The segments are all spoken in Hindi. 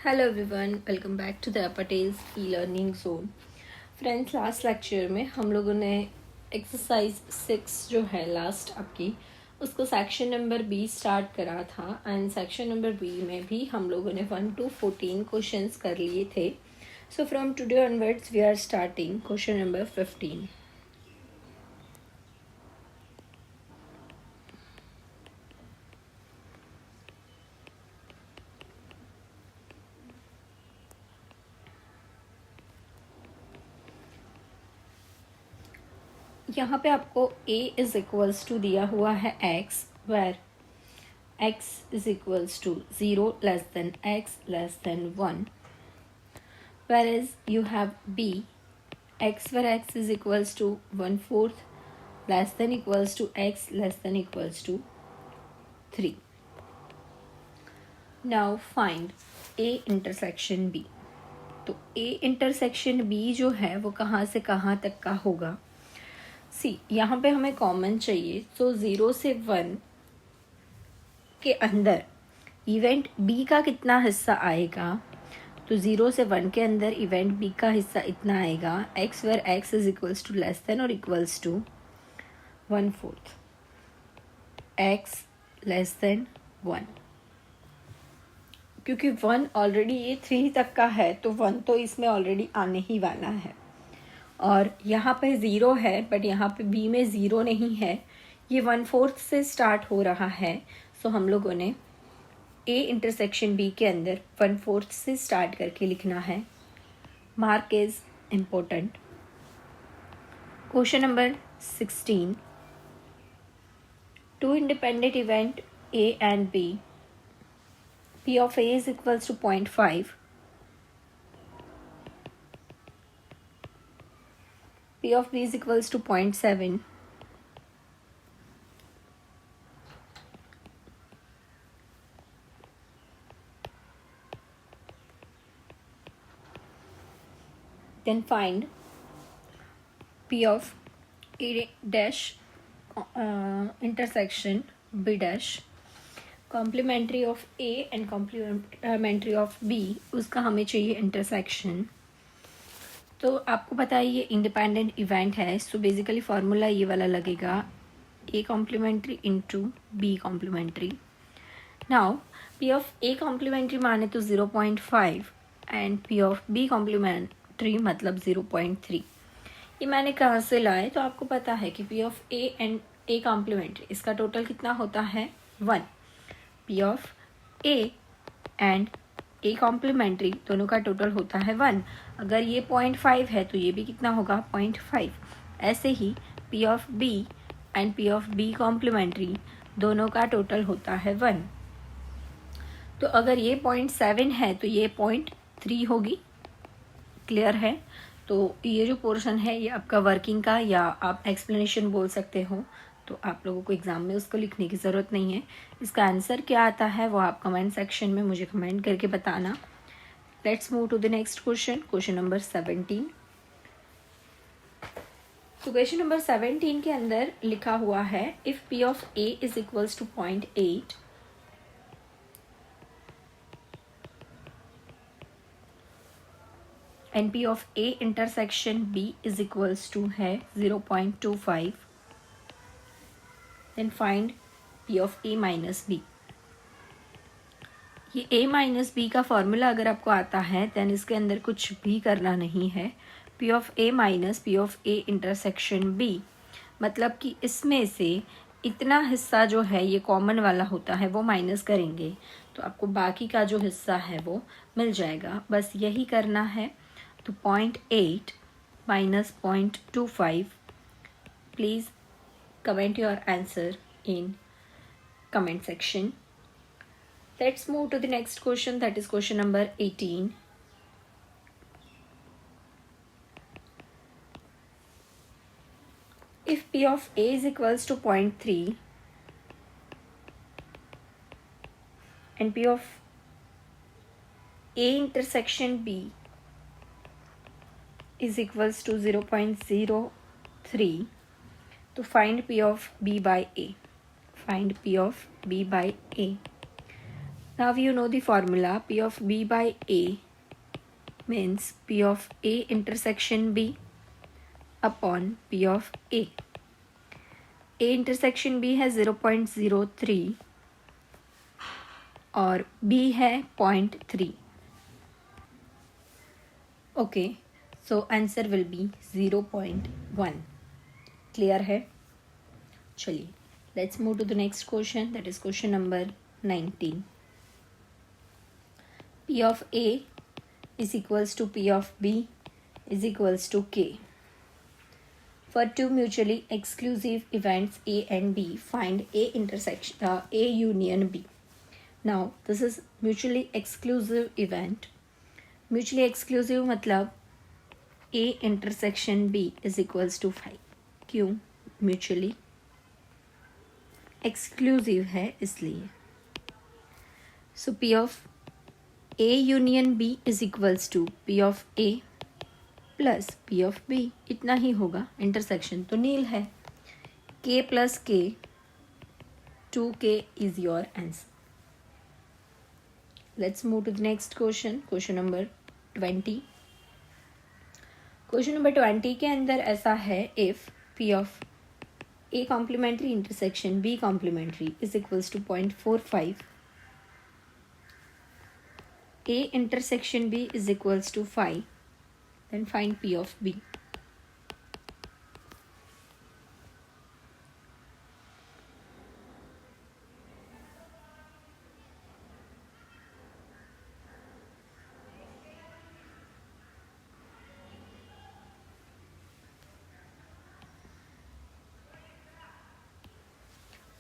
Hello everyone, welcome back to the Patels e learning zone. Friends, last lecture में हम लोगों ने एक्सरसाइज 6 जो है लास्ट आपकी, उसको सेक्शन नंबर बी स्टार्ट करा था। एंड सेक्शन नंबर बी में भी हम लोगों ने 1 to 14 क्वेश्चंस कर लिए थे। So from today onwards we are starting question number 15। यहाँ पे आपको a इज इक्वल्स टू दिया हुआ है x, where x is equals to 0 less than x less than 1, whereas you have b, x where x is equals to 1/4 less than equals to x less than equals to 3. Now find a intersection b. तो a intersection b जो है वो कहाँ से कहाँ तक का होगा। सी, यहाँ पे हमें कॉमन चाहिए, तो 0 से 1 के अंदर इवेंट बी का कितना हिस्सा आएगा। तो 0 से 1 के अंदर इवेंट बी का हिस्सा इतना आएगा, x where x is equals to less than और equals to 1/4, x less than 1। क्योंकि 1 ऑलरेडी ये 3 तक का है, तो 1 तो इसमें ऑलरेडी आने ही वाला है। और यहाँ पे 0 है, बट यहाँ पे b में 0 नहीं है, ये 1/4 से स्टार्ट हो रहा है। सो हम लोगों ने a इंटरसेक्शन b के अंदर 1/4 से स्टार्ट करके लिखना है। Mark is important. Question number 16, two independent event a and b, p of a is equals to 0.5, p of b is equals to 0.7, then find p of a dash intersection b dash, complementary of a and complementary of b, उसका हमें चाहिए इंटरसेक्शन। तो आपको पता है ये इंडिपेंडेंट इवेंट है, सो बेसिकली फार्मूला ये वाला लगेगा, a complementary into b complementary. Now p of a complementary माने तो 0.5 and p of b complementary मतलब 0.3। ये मैंने कहाँ से लाए, तो आपको पता है कि p of a and a complementary, इसका टोटल कितना होता है 1। p of a and a complementary दोनों का टोटल होता है 1। अगर ये 0.5 है तो ये भी कितना होगा 0.5। ऐसे ही p of b and p of b complementary दोनों का टोटल होता है 1। तो अगर ये 0.7 है तो ये 0.3 होगी। क्लियर है। तो ये जो पोर्शन है ये आपका वर्किंग का, या आप एक्सप्लेनेशन बोल सकते हो, तो आप लोगों को एग्जाम में उसको लिखने की ज़रूरत नहीं है। इसका आंसर क्या आता है वो आप कमेंट सेक्शन में मुझे कमेंट करके बताना। Let's move to the next question, question number 17। तो क्वेश्चन नंबर 17 के अंदर लिखा हुआ है, if p of a is equals to 0.8 and p of a intersection b is equals to है 0.25, then find p of a minus b। ये a माइनस b का फॉर्मूला अगर आपको आता है देन इसके अंदर कुछ भी करना नहीं है। p of a minus p of a intersection b, मतलब कि इसमें से इतना हिस्सा जो है ये कॉमन वाला होता है वो माइनस करेंगे, तो आपको बाकी का जो हिस्सा है वो मिल जाएगा। बस यही करना है। तो 0.8 minus 0.25, please comment your answer in comment section. Let's move to the next question, that is question number 18. If p of a is equals to 0.3 and p of a intersection b is equals to 0.03, तो find p of b by a। Find p of b by a। Now you know the formula. P of B by A means P of A intersection B upon P of A. A intersection B है 0.03 और B है 0.3. Okay, so answer will be 0.1. Clear है? चलिए, let's move to the next question. That is question number 19. P of A is equals to P of B is equals to K. For two mutually exclusive events A and B, find A intersection A union B. Now this is mutually exclusive event. Mutually exclusive मतलब A intersection B is equals to 5. क्यों? Mutually exclusive है इसलिए. So P of A union B is equals to P of A plus P of B. इतना ही होगा. इंटरसेक्शन तो नील है. K plus K 2K is your answer. Let's move to the next question. Question number 20. Question number 20 के अंदर ऐसा है, if P of A complementary intersection B complementary is equals to 0.45, A intersection B is equals to 5, then find P of B.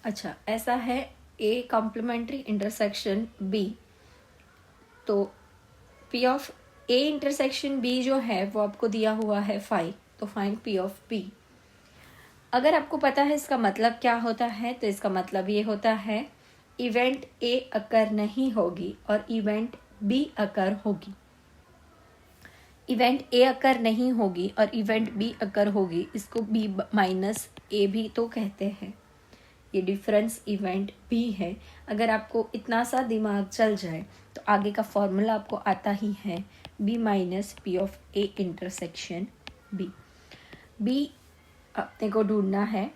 अच्छा, ऐसा है A कॉम्प्लीमेंट्री इंटरसेक्शन B, तो P of A intersection B जो है वो आपको दिया हुआ है 5, तो फाइंड P ऑफ B. अगर आपको पता है इसका मतलब क्या होता है, तो इसका मतलब ये होता है इवेंट A अकर नहीं होगी और इवेंट B अकर होगी. इवेंट A अकर नहीं होगी और इवेंट B अकर होगी, इसको B माइनस A भी तो कहते हैं. ये डिफरेंस इवेंट भी है. अगर आपको इतना सा दिमाग चल जाए तो आगे का फॉर्मूला आपको आता ही है, B minus P of A intersection B. B अपने को ढूंढना है.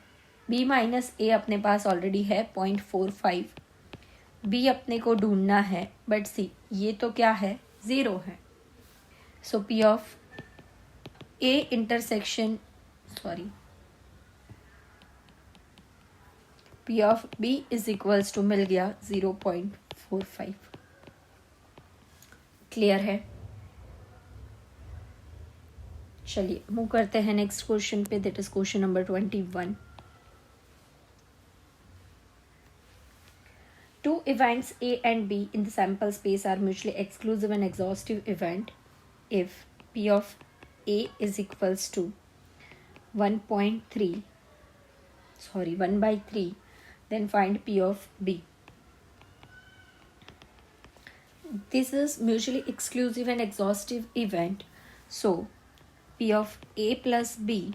B माइनस A अपने पास ऑलरेडी है 0.45. B अपने को ढूंढना है, बट सी ये तो क्या है, 0 है. So P of A intersection P of B is equals to मिल गया 0.45. क्लियर है? चलिए मूव करते हैं नेक्स्ट क्वेश्चन पे. That is question number 21. Two events A and B in the sample space are mutually exclusive and exhaustive event if P of A is equals to 1 by 3, then find P of B. This is mutually exclusive and exhaustive event, so P of A plus B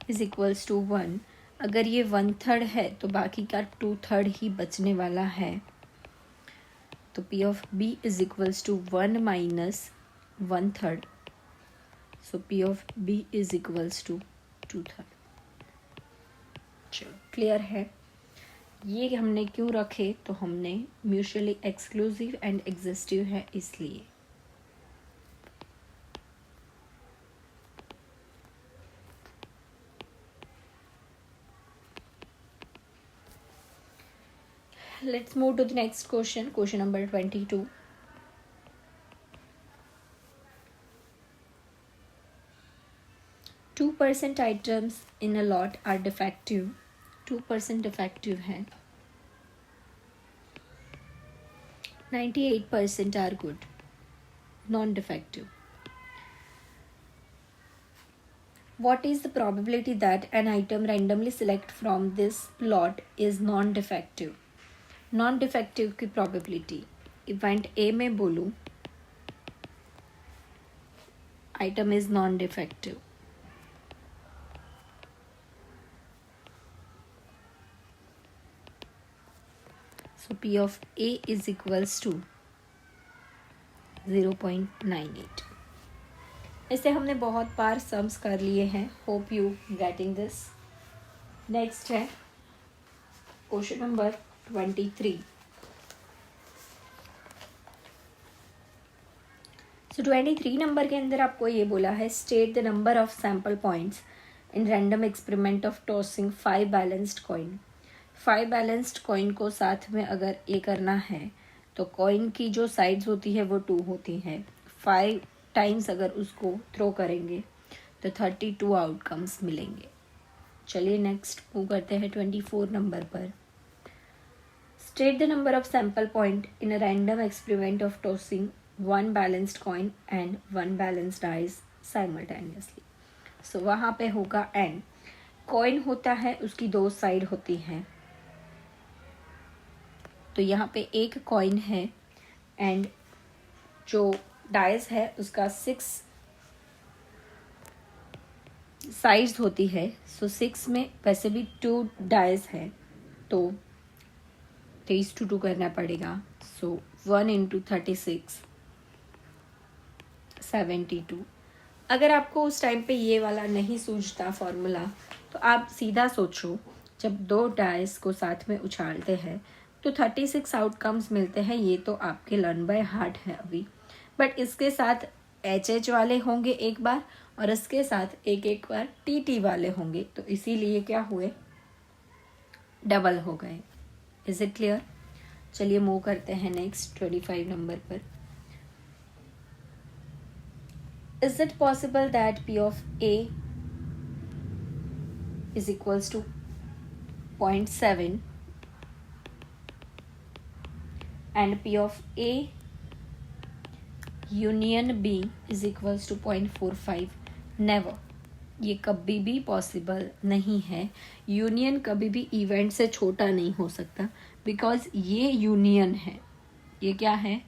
is equals to 1. अगर ये 1/3 है तो बाकी का 2/3 ही बचने वाला है, तो P of B is equals to 1 minus 1/3. So P of B is equals to 2/3. चलो क्लियर है? ये हमने क्यों रखे, तो हमने म्यूचुअली एक्सक्लूसिव एंड एग्जिस्टिव है इसलिए. Let's move to the next question. Question number 22. Two percent items in a lot are defective. 2% defective है. 98% are good, non-defective. What is the probability that an item randomly select from this lot is non-defective? Non-defective की probability इवेंट A में बोलूँ item is non-defective. So P of A is equals to 0.98. इसे हमने बहुत बार सम्स कर लिए हैं. Hope you getting this. Next है क्वेश्चन नंबर 23. सो 23 नंबर के अंदर आपको ये बोला है state the number of sample points in random experiment of tossing 5 balanced coin. 5 balanced coin को साथ में अगर ये करना है तो कॉइन की जो साइड्स होती है वो 2 होती है. 5 टाइम्स अगर उसको थ्रो करेंगे तो 32 आउटकम्स मिलेंगे. चलिए नेक्स्ट मूव करते हैं 24 नंबर पर. State the number of sample point in a random experiment of tossing 1 balanced coin and 1 balanced dice simultaneously. सो वहाँ पे होगा एंड. कॉइन होता है उसकी 2 साइड होती हैं, तो यहाँ पे एक कॉइन है एंड जो डाइस है उसका 6 साइड्स होती है. सो 6 में वैसे भी 2 डाइस है तो 3:2 करना पड़ेगा. सो 1 into 36 72. अगर आपको उस टाइम पे ये वाला नहीं सूझता फॉर्मूला तो आप सीधा सोचो, जब 2 डाइस को साथ में उछालते हैं तो 36 आउटकम्स मिलते हैं. ये तो आपके लर्न बाय हार्ट है अभी, बट इसके साथ HH वाले होंगे एक बार और इसके साथ एक बार TT वाले होंगे, तो इसीलिए क्या हुए, डबल हो गए. Is it clear? चलिए मूव करते हैं नेक्स्ट 25 नंबर पर. Is it possible that P of A is equals to 0.7 and P of A union B is equals to 0.45? Never. ये कभी भी पॉसिबल नहीं है. यूनियन कभी भी इवेंट से छोटा नहीं हो सकता, बिकॉज ये यूनियन है. ये क्या है?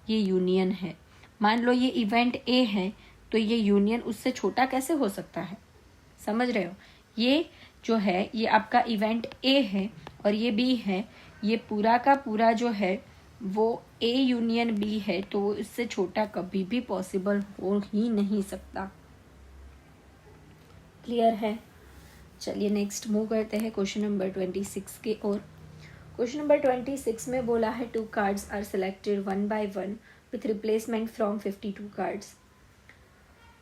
ये यूनियन है. मान लो ये इवेंट A है तो ये यूनियन उससे छोटा कैसे हो सकता है? समझ रहे हो? ये जो है ये आपका इवेंट A है और ये B है. ये पूरा का पूरा जो है वो A यूनियन B है, तो वो इससे छोटा कभी भी पॉसिबल हो ही नहीं सकता. क्लियर है? चलिए नेक्स्ट मूव करते हैं क्वेश्चन नंबर 26 के ओर. क्वेश्चन नंबर 26 में बोला है 2 cards are selected 1 by 1 with replacement from 52 cards.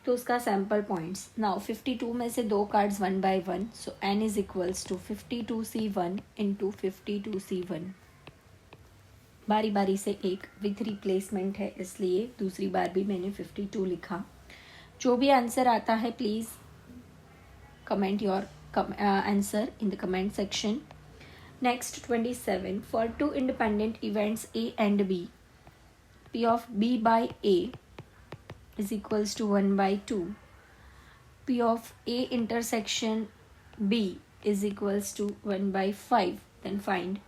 तो उसका सैम्पल पॉइंट्स. नाउ 52 में से 2 cards 1 by 1, so n is equals to 52C1 into 52C1. बारी बारी से एक विथ रिप्लेसमेंट है इसलिए दूसरी बार भी मैंने 52 लिखा. जो भी आंसर आता है please comment your answer in the comment section. Next 27. For 2 independent events A and B, P of B by A is equals to 1 by 2. P of A intersection B is equals to 1 by 5. Then find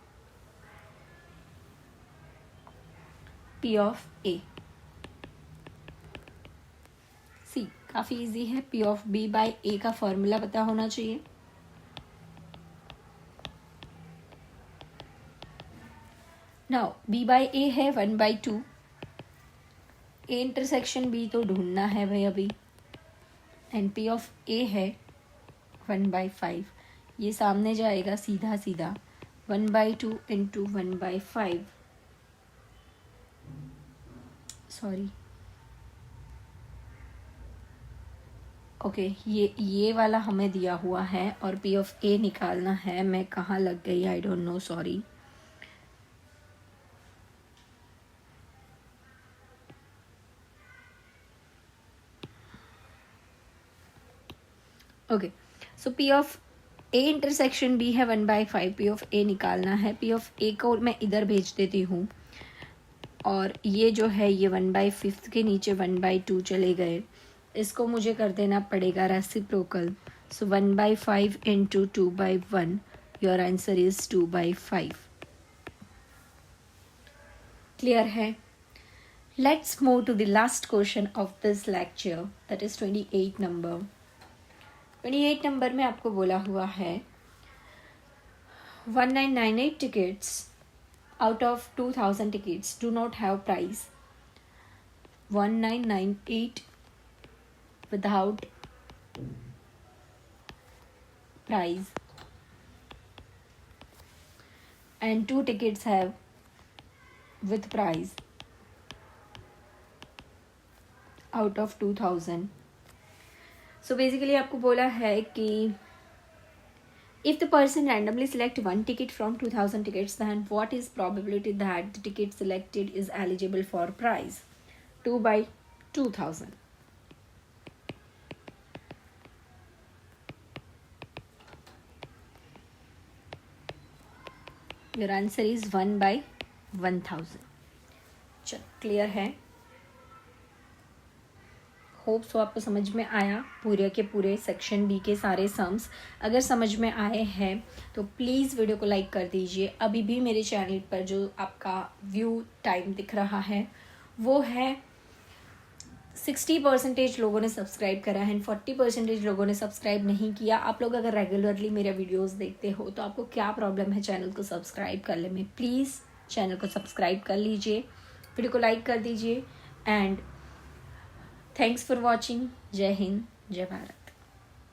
P of A. See, काफ़ी इजी है. P of B by A का फॉर्मूला पता होना चाहिए. Now B by A है 1 by 2. A इंटरसेक्शन B तो ढूंढना है भाई अभी. एंड P of A है 1 by 5. ये सामने जाएगा सीधा सीधा 1 by 2 into 1 by 5. Sorry, okay, ये वाला हमें दिया हुआ है और P of A निकालना है. मैं कहाँ लग गई, I don't know, sorry. Okay, so P of A intersection B है 1 by 5. P of A निकालना है. P of A को मैं इधर भेज देती हूँ और ये जो है ये 1 by 5 के नीचे 1 by 2 चले गए. इसको मुझे कर देना पड़ेगा reciprocal. So 1 by 5 into 2 by 1. Your answer is 2 by 5. Clear है? Let's move to the last question of this lecture, that is 28 number. 28 number में आपको बोला हुआ है 1998 tickets out of 2000 tickets do not have price 1998 without price and 2 tickets have with price out of 2000. So basically आपको बोला है कि if the person randomly select one ticket from 2000 tickets, then what is probability that the ticket selected is eligible for prize? 2 by 2000. Your answer is 1 by 1000. चलो क्लियर है. होप सो आपको समझ में आया पूरे के पूरे सेक्शन बी के सारे सम्स. अगर समझ में आए हैं तो प्लीज़ वीडियो को लाइक कर दीजिए. अभी भी मेरे चैनल पर जो आपका व्यू टाइम दिख रहा है वो है 60% लोगों ने सब्सक्राइब करा है एंड 40% लोगों ने सब्सक्राइब नहीं किया. आप लोग अगर रेगुलरली मेरे वीडियोस देखते हो तो आपको क्या प्रॉब्लम है चैनल को सब्सक्राइब करने में. प्लीज़ चैनल को सब्सक्राइब कर लीजिए, वीडियो को लाइक कर दीजिए एंड थैंक्स फॉर वॉचिंग. जय हिंद, जय भारत.